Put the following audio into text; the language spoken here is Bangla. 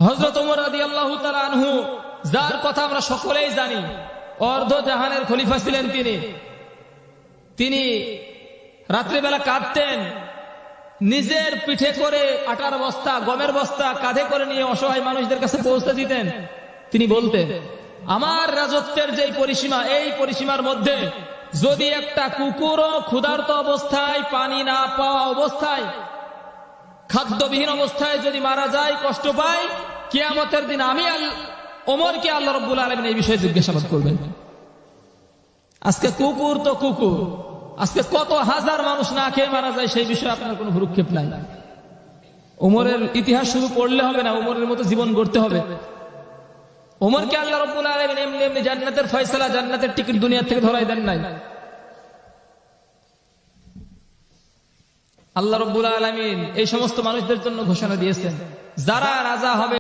হযরত ওমর রাদিয়াল্লাহু তাআলা আনহু, যার কথা আমরা সকলেই জানি, অর্ধ জাহানের খলিফা ছিলেন তিনি রাত্রিবেলা কাঁদতেন, নিজের পিঠে করে আটার বস্তা, গমের বস্তা কাঁধে করে নিয়ে অসহায় মানুষদের কাছে পৌঁছে দিতেন। তিনি বলতেন, আমার রাজত্বের যে পরিসীমা, এই পরিসীমার মধ্যে যদি একটা কুকুরও ক্ষুধার্ত অবস্থায়, পানি না পাওয়া অবস্থায়, খাদ্যবিহীন অবস্থায় যদি মারা যায়, কষ্ট পায়, কিয়ামতের দিন আমি ওমরকে আল্লাহ রাব্বুল আলামিন এই বিষয়ে জিজ্ঞাসাবাদ করবেন। আজকে কুকুর তো কুকুর, আজকে কত হাজার মানুষ না খেয়ে মারা যায়, সেই বিষয়ে আপনার কোনো ভ্রুক্ষেপ নাই। ওমরের ইতিহাস শুধু পড়লে হবে না, ওমরের মতো জীবন গড়তে হবে। ওমরকে আল্লাহ রাব্বুল আলামিন এমনি এমনি জান্নাতের ফয়সালা, জান্নাতের টিকিট দুনিয়া থেকে ধরাই দেন নাই। আল্লাহ রাব্বুল আলামিন এই সমস্ত মানুষদের জন্য ঘোষণা দিয়েছেন, যারা রাজা হবে